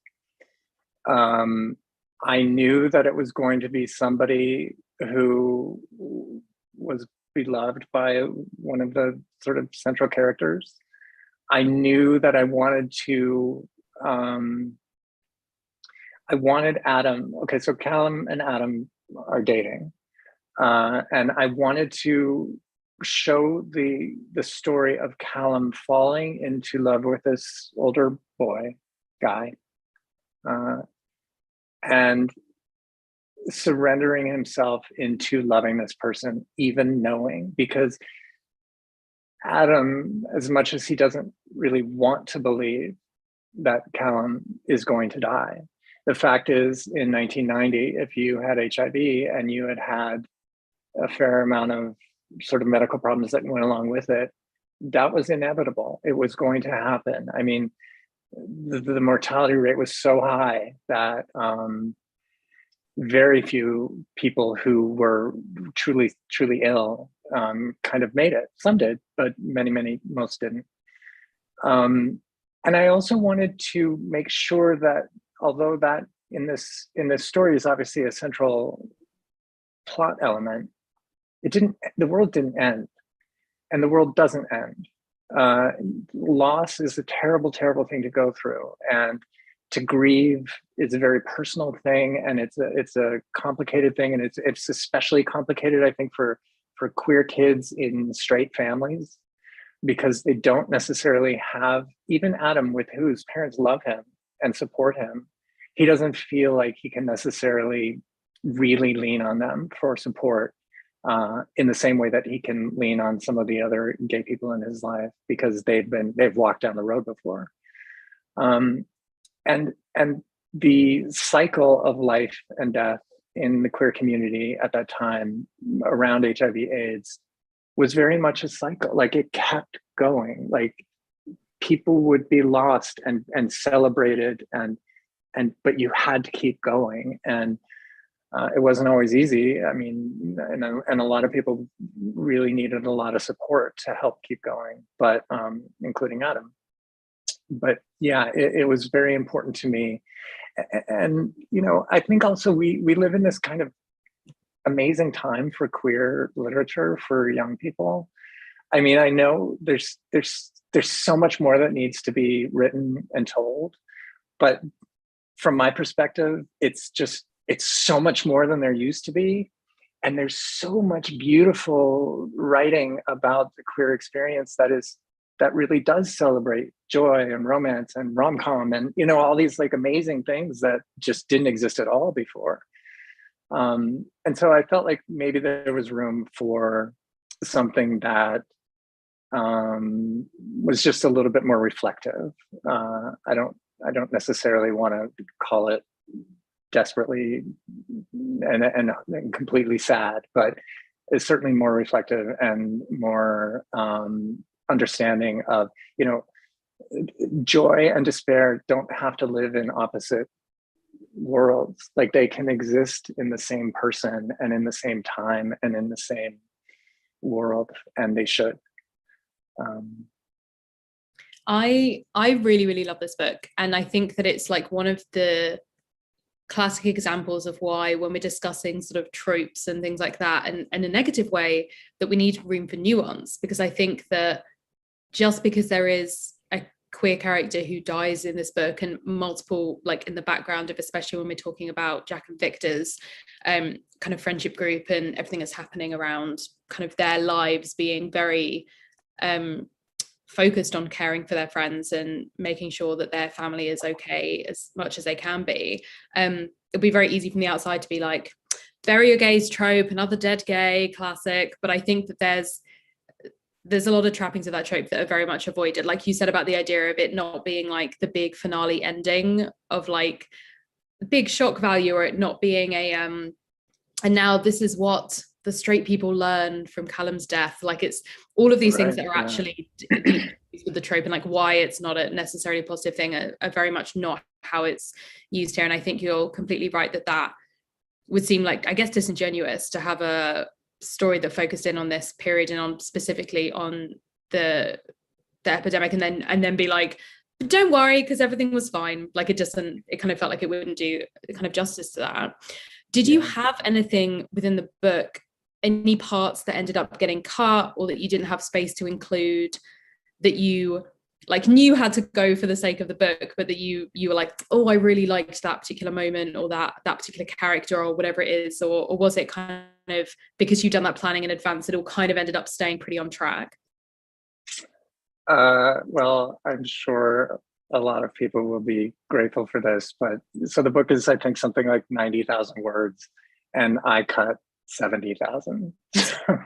I knew that it was going to be somebody who was beloved by one of the sort of central characters. I knew that I wanted Adam. Okay, so Callum and Adam are dating, and I wanted to show the story of Callum falling into love with this older guy, and surrendering himself into loving this person, even knowing, because Adam, as much as he doesn't really want to believe that Callum is going to die, the fact is, in 1990, if you had HIV and you had a fair amount of sort of medical problems that went along with it, that was inevitable. It was going to happen. I mean, the mortality rate was so high that very few people who were truly ill kind of made it. Some did, but most didn't. And I also wanted to make sure that, although that in this story is obviously a central plot element, the world didn't end, and the world doesn't end. Loss is a terrible thing to go through, and to grieve is a very personal thing, and it's a complicated thing, and it's especially complicated, I think, for queer kids in straight families, because they don't necessarily have, even Adam, with whose parents love him and support him, he doesn't feel like he can necessarily really lean on them for support in the same way that he can lean on some of the other gay people in his life, because they've walked down the road before. And the cycle of life and death in the queer community at that time around HIV/AIDS was very much a cycle. Like, it kept going. Like, people would be lost and celebrated, but you had to keep going. And it wasn't always easy. I mean, and a lot of people really needed a lot of support to help keep going, but including Adam. But yeah, it was very important to me. And, I think also we live in this kind of amazing time for queer literature for young people. I mean, I know there's so much more that needs to be written and told, but from my perspective, it's so much more than there used to be. And there's so much beautiful writing about the queer experience that really does celebrate joy and romance and rom-com and, all these like amazing things that just didn't exist at all before. And so I felt like maybe there was room for something that was just a little bit more reflective. I don't necessarily want to call it desperately and completely sad, but it's certainly more reflective and more understanding of, joy and despair don't have to live in opposite worlds. Like, they can exist in the same person and in the same time and in the same world, and they should. I really love this book, and I think that it's like one of the classic examples of why, when we're discussing sort of tropes and things like that, and in a negative way, that we need room for nuance. Because I think that just because there is a queer character who dies in this book, and multiple, like in the background of, especially when we're talking about Jack and Victor's kind of friendship group and everything that's happening around kind of their lives being very focused on caring for their friends and making sure that their family is okay as much as they can be. It'd be very easy from the outside to be like, bury your gays trope, another dead gay classic. But I think that there's a lot of trappings of that trope that are very much avoided. Like you said about the idea of it not being like the big finale ending of like big shock value, or it not being a and now this is what the straight people learn from Callum's death. Like it's all of these things that are actually with the trope, and like why it's not a necessarily positive thing are very much not how it's used here. And I think you're completely right that would seem like, I guess, disingenuous to have a story that focused in on this period and on specifically on the epidemic, and then be like, don't worry because everything was fine. Like it kind of felt like it wouldn't do kind of justice to that. Did you have anything within the book, any parts that ended up getting cut or that you didn't have space to include, that you like knew had to go for the sake of the book, but that you were like, oh, I really liked that particular moment or that particular character or whatever it is, or was it kind of because you'd done that planning in advance, it all kind of ended up staying pretty on track? Well, I'm sure a lot of people will be grateful for this, but so the book is, I think, something like 90,000 words, and I cut 70,000. So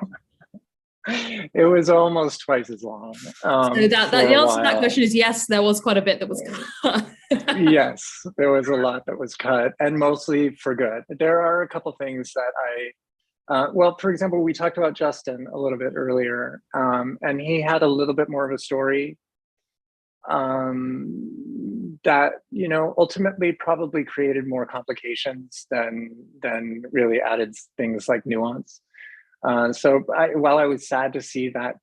it was almost twice as long. So the answer to that question is yes, there was quite a bit that was cut. Yes, there was a lot that was cut, and mostly for good. There are a couple things that well, for example, we talked about Justin a little bit earlier, and he had a little bit more of a story that, you know, ultimately probably created more complications than really added things like nuance. So while I was sad to see that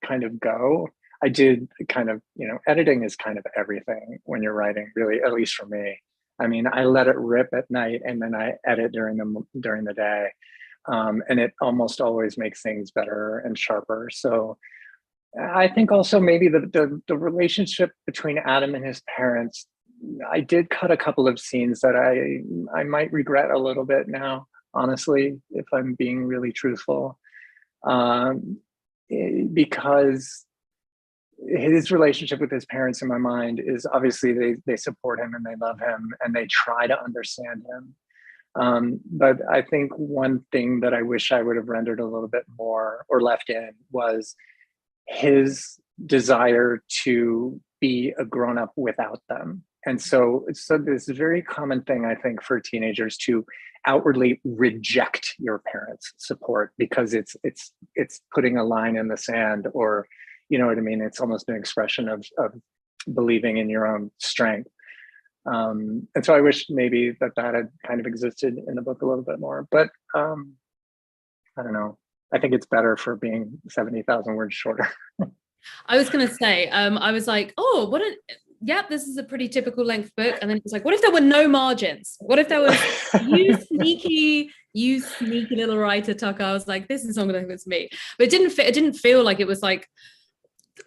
kind of go, I did kind of, you know, editing is kind of everything when you're writing, really, at least for me. I mean, I let it rip at night and then I edit during the day. And it almost always makes things better and sharper. So I think also maybe the relationship between Adam and his parents, I did cut a couple of scenes that I might regret a little bit now, honestly, if I'm being really truthful, because his relationship with his parents, in my mind, is obviously they support him and they love him and they try to understand him. But I think one thing that I wish I would have rendered a little bit more or left in was his desire to be a grown-up without them. And so this is a very common thing, I think, for teenagers to outwardly reject your parents' support because it's putting a line in the sand, or, you know what I mean? It's almost an expression of believing in your own strength. And so I wish maybe that had kind of existed in the book a little bit more, but I don't know. I think it's better for being 70,000 words shorter. I was going to say, I was like, oh, this is a pretty typical length book. And then it was like, what if there were no margins? What if there was you sneaky little writer, Tucker? I was like, this is not going to fit me. But it didn't feel like it was like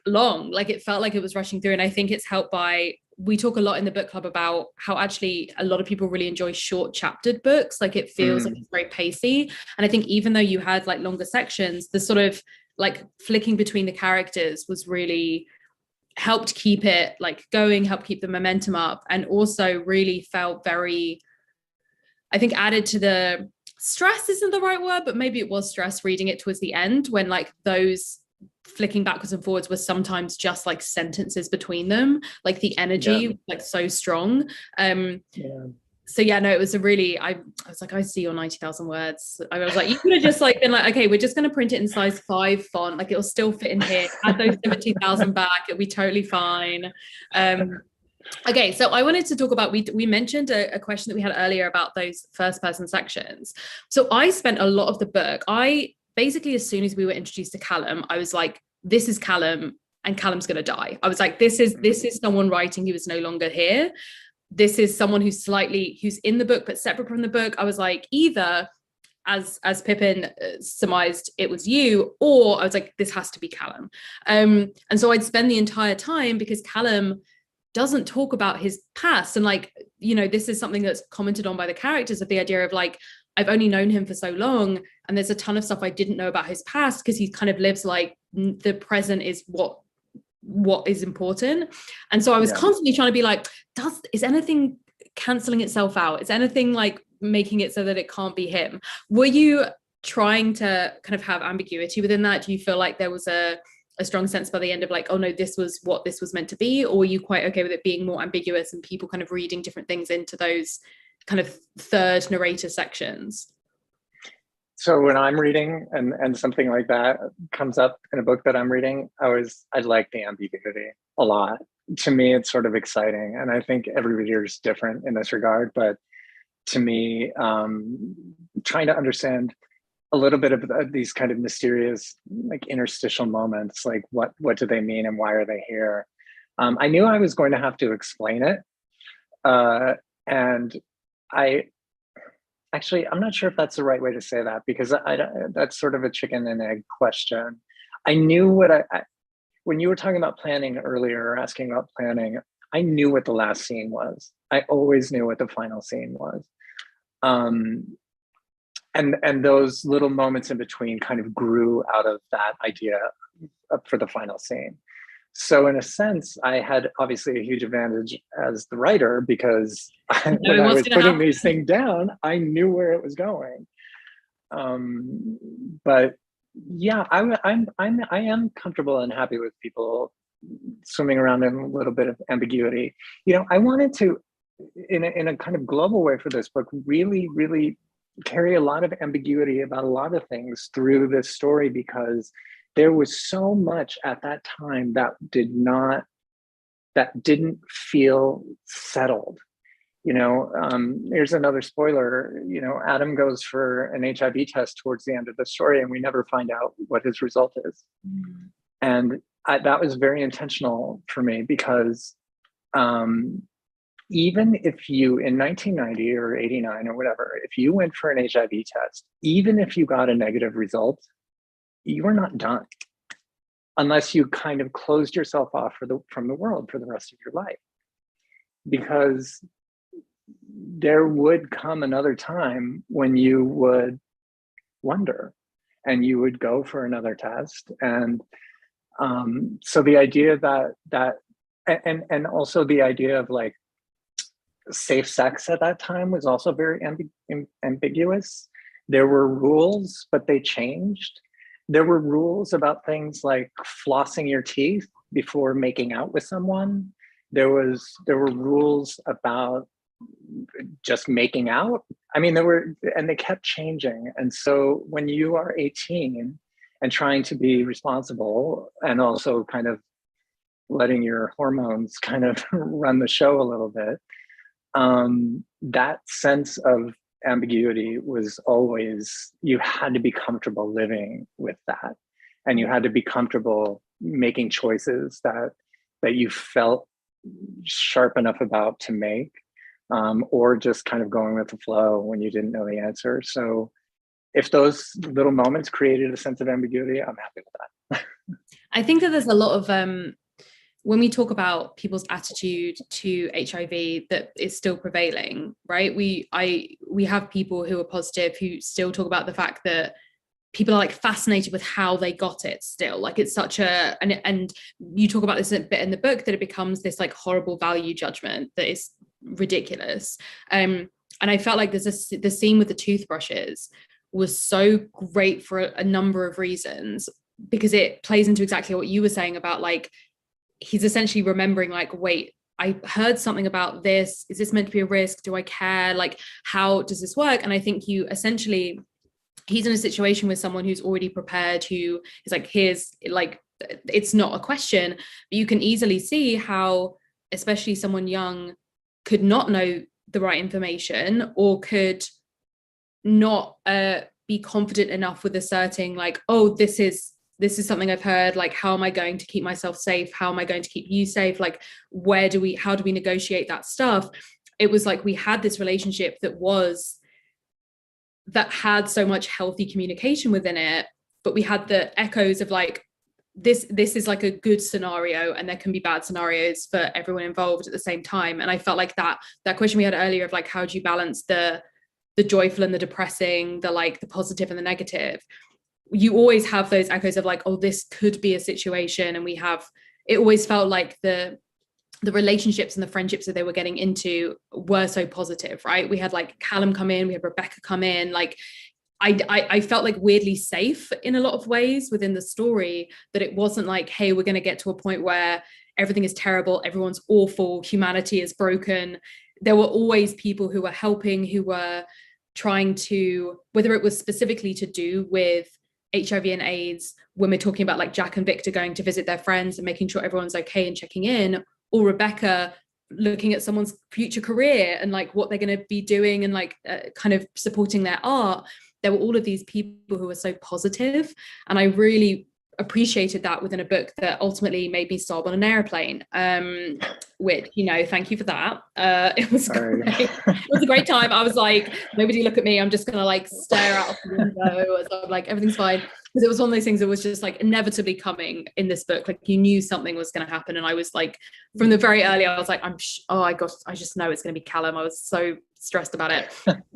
long. Like it felt like it was rushing through. And I think it's helped by, we talk a lot in the book club about how actually a lot of people really enjoy short chaptered books. Like it feels like it's very pacey. And I think even though you had like longer sections, the sort of like flicking between the characters was really helped keep it like going, helped keep the momentum up, and also really felt very, I think, added to the stress isn't the right word, but maybe it was stress reading it towards the end when like those flicking backwards and forwards was sometimes just like sentences between them, like the energy like so strong. So yeah, no, it was a really, I was like, I see your 90,000 words. I was like, you could have just like been like, okay, we're just going to print it in size 5 font, like it'll still fit in here, add those 70,000 back, it'll be totally fine. Okay, so I wanted to talk about, we mentioned a question that we had earlier about those first person sections. So I spent a lot of the book, basically, as soon as we were introduced to Callum, I was like, this is Callum and Callum's going to die. I was like, this is someone writing who is no longer here. This is someone who's in the book, but separate from the book. I was like, either as Pippin surmised it was you, or I was like, this has to be Callum. And so I'd spend the entire time, because Callum doesn't talk about his past, and like, you know, this is something that's commented on by the characters, of the idea of like, I've only known him for so long, and there's a ton of stuff I didn't know about his past, because he kind of lives like the present is what is important. And so I was constantly trying to be like, is anything canceling itself out? Is anything like making it so that it can't be him? Were you trying to kind of have ambiguity within that? Do you feel like there was a strong sense by the end of like, oh no, this was what this was meant to be? Or were you quite okay with it being more ambiguous and people kind of reading different things into those kind of third narrator sections? So when I'm reading and something like that comes up in a book that I'm reading, I like the ambiguity a lot. To me, it's sort of exciting. And I think every reader is different in this regard. But to me, trying to understand a little bit of these kind of mysterious, like interstitial moments, like what do they mean and why are they here? I knew I was going to have to explain it. And I'm not sure if that's the right way to say that, because that's sort of a chicken and egg question. I knew when you were talking about planning earlier, or asking about planning, I knew what the last scene was. I always knew what the final scene was. And those little moments in between kind of grew out of that idea for the final scene. So in a sense, I had obviously a huge advantage as the writer, because when I was putting these things down, I knew where it was going. But yeah, I am comfortable and happy with people swimming around in a little bit of ambiguity. You know, I wanted to, in a kind of global way for this book, really, really carry a lot of ambiguity about a lot of things through this story, because there was so much at that time that didn't feel settled. You know, here's another spoiler. You know, Adam goes for an HIV test towards the end of the story, and we never find out what his result is. Mm. And that was very intentional for me, because even if you, in 1990 or 89 or whatever, if you went for an HIV test, even if you got a negative result, you were not done, unless you kind of closed yourself off from the world for the rest of your life. Because there would come another time when you would wonder, and you would go for another test. And so the idea and also the idea of like safe sex at that time was also very ambiguous. There were rules, but they changed. There were rules about things like flossing your teeth before making out with someone. There were rules about just making out. I mean, and they kept changing. And so when you are 18 and trying to be responsible, and also kind of letting your hormones kind of run the show a little bit, that sense of ambiguity was always, you had to be comfortable living with that, and you had to be comfortable making choices that you felt sharp enough about to make, or just kind of going with the flow when you didn't know the answer. So if those little moments created a sense of ambiguity, I'm happy with that. I think that there's a lot of when we talk about people's attitude to HIV that is still prevailing, right? We have people who are positive who still talk about the fact that people are like fascinated with how they got it still. Like it's such a, and you talk about this a bit in the book, that it becomes this like horrible value judgment that is ridiculous. And I felt like the scene with the toothbrushes was so great for a number of reasons, because it plays into exactly what you were saying about like, he's essentially remembering like, wait, I heard something about this. Is this meant to be a risk? Do I care? Like, how does this work? And I think he's in a situation with someone who's already prepared, who is like, here's like, it's not a question, but you can easily see how, especially someone young, could not know the right information, or could not be confident enough with asserting like, oh, this is something I've heard, like, how am I going to keep myself safe? How am I going to keep you safe? Like, how do we negotiate that stuff? It was like we had this relationship that was that had so much healthy communication within it, but we had the echoes of like this is like a good scenario, and there can be bad scenarios for everyone involved at the same time. And I felt like that question we had earlier of like, how do you balance the joyful and the depressing, the like the positive and the negative, you always have those echoes of like, oh, this could be a situation. And we have, it always felt like the relationships and the friendships that they were getting into were so positive, right? We had like Callum come in, we had Rebecca come in, like I felt like weirdly safe in a lot of ways within the story, that it wasn't like, hey, we're going to get to a point where everything is terrible, everyone's awful, humanity is broken. There were always people who were helping, who were trying to, whether it was specifically to do with HIV and AIDS, when we're talking about like Jack and Victor going to visit their friends and making sure everyone's okay and checking in, or Rebecca looking at someone's future career and like what they're going to be doing and like kind of supporting their art. There were all of these people who were so positive, and I really appreciated that within a book that ultimately made me sob on an airplane, which, you know, thank you for that. It was great. It was a great time. I was like, nobody look at me, I'm just gonna like stare out of the window as I'm like, everything's fine, because it was one of those things that was just like inevitably coming in this book. Like you knew something was going to happen, and I was like, from the very early, I was like, oh I got, I just know it's going to be Callum. I was so stressed about it.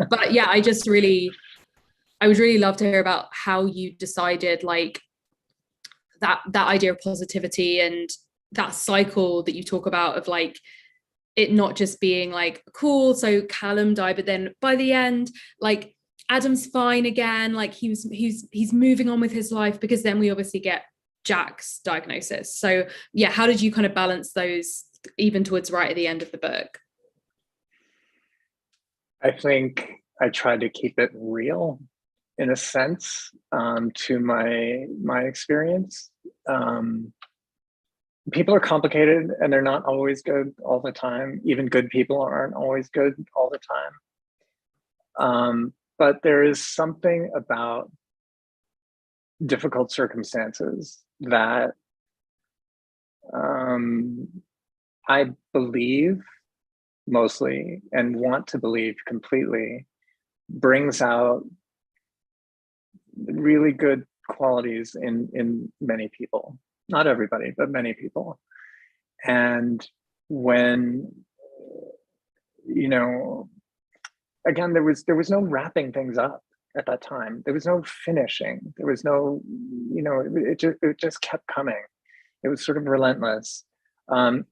But yeah, I would really love to hear about how you decided like that idea of positivity and that cycle that you talk about of like it not just being like cool, so Callum died, but then by the end like Adam's fine again, like he's moving on with his life, because then we obviously get Jack's diagnosis. So yeah, how did you kind of balance those even towards right at the end of the book? I think I tried to keep it real in a sense, to my experience. People are complicated and they're not always good all the time. Even good people aren't always good all the time. But there is something about difficult circumstances that I believe mostly, and want to believe completely, brings out really good qualities in many people. Not everybody, but many people. And when, you know, again, there was no wrapping things up at that time. There was no finishing. There was no, you know, it just kept coming. It was sort of relentless. And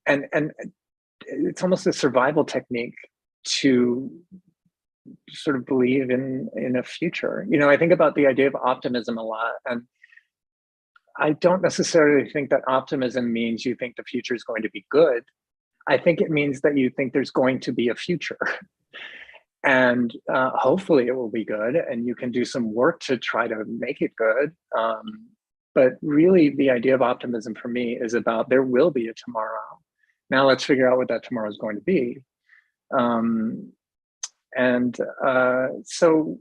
it's almost a survival technique to sort of believe in a future. You know, I think about the idea of optimism a lot, and I don't necessarily think that optimism means you think the future is going to be good. I think it means that you think there's going to be a future. And hopefully it will be good, and you can do some work to try to make it good. But really, the idea of optimism for me is about there will be a tomorrow. Now let's figure out what that tomorrow is going to be. So,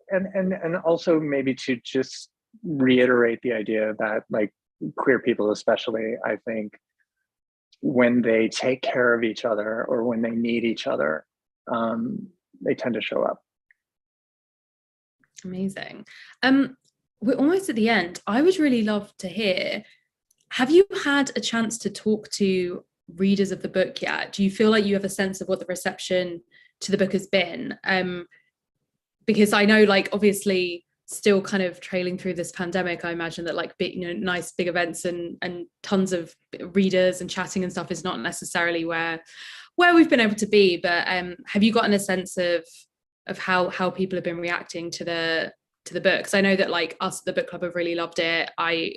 and also maybe to just reiterate the idea that like queer people, especially, I think when they take care of each other or when they need each other, they tend to show up. Amazing. We're almost at the end. I would really love to hear, have you had a chance to talk to readers of the book yet? Do you feel like you have a sense of what the reception to the book has been? Because I know, like, obviously still kind of trailing through this pandemic, I imagine that like big, you know, nice big events and tons of readers and chatting and stuff is not necessarily where we've been able to be. But have you gotten a sense of how people have been reacting to the book? Because I know that like us at the book club have really loved it. I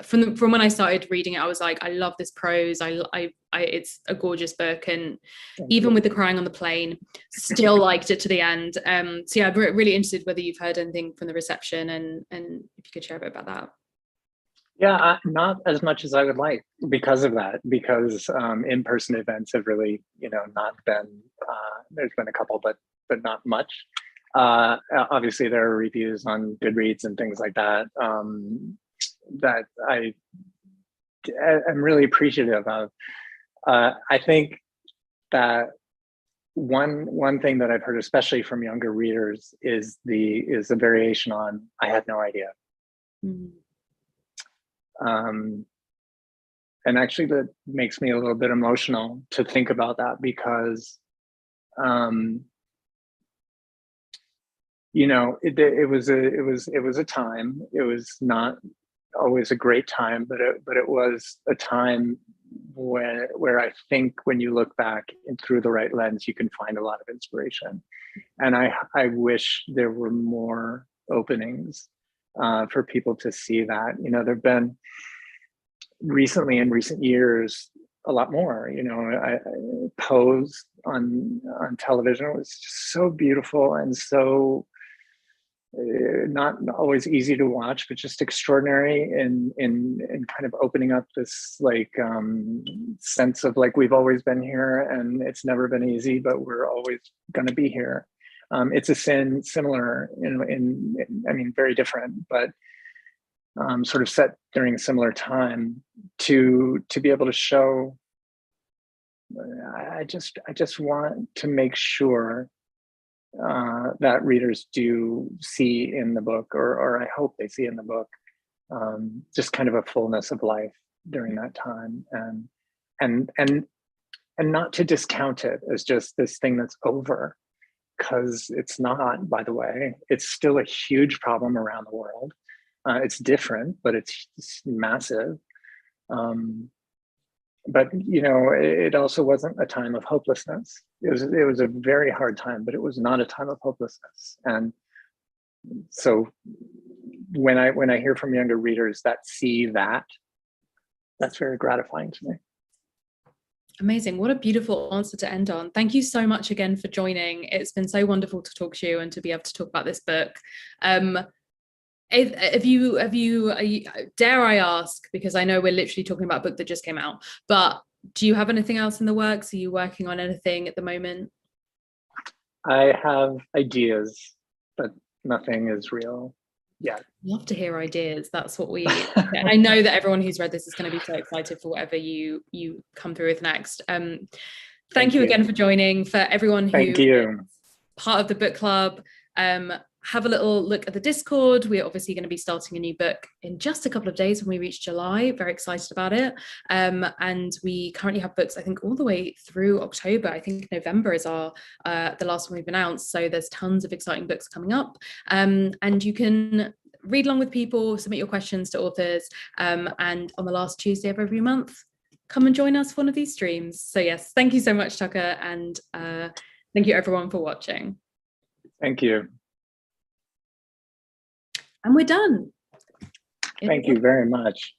from when I started reading it, I was like, I love this prose. It's a gorgeous book, and even with the crying on the plane, still liked it to the end. So yeah, I'm really interested whether you've heard anything from the reception, and if you could share a bit about that. Yeah, not as much as I would like because of that. Because in-person events have really, you know, not been. There's been a couple, but not much. Obviously, there are reviews on Goodreads and things like that. That I'm really appreciative of. I think that one thing that I've heard, especially from younger readers, is a variation on "I had no idea." Mm. And actually, that makes me a little bit emotional to think about that, because you know, it was a time. It was not always a great time, but it was a time where I think when you look back and through the right lens, you can find a lot of inspiration. And I wish there were more openings for people to see that. You know, there've been recently, in recent years, a lot more. You know, I Pose on television was just so beautiful and so not always easy to watch, but just extraordinary in kind of opening up this like sense of like, we've always been here and it's never been easy, but we're always going to be here. It's a sin similar in I mean, very different, but sort of set during a similar time to be able to show. I just want to make sure that readers do see in the book, or I hope they see in the book, just kind of a fullness of life during that time, and not to discount it as just this thing that's over, because it's not. By the way, it's still a huge problem around the world. It's different, but it's massive. But you know, it also wasn't a time of hopelessness. It was a very hard time, but it was not a time of hopelessness. And so when I hear from younger readers that see that, that's very gratifying to me. Amazing. What a beautiful answer to end on. Thank you so much again for joining. It's been so wonderful to talk to you and to be able to talk about this book. Have you, dare I ask, because I know we're literally talking about a book that just came out, but do you have anything else in the works? Are you working on anything at the moment? I have ideas, but nothing is real yet. Love to hear ideas. That's what we, I know that everyone who's read this is going to be so excited for whatever you come through with next. Thank you again for joining. For everyone who is part of the book club, have a little look at the Discord. We're obviously going to be starting a new book in just a couple of days when we reach July. Very excited about it. And we currently have books, I think, all the way through October. I think November is our the last one we've announced. So there's tons of exciting books coming up. And you can read along with people, submit your questions to authors. And on the last Tuesday of every month, come and join us for one of these streams. So yes, thank you so much, Tucker. And thank you everyone for watching. Thank you. And we're done. Thank you very much.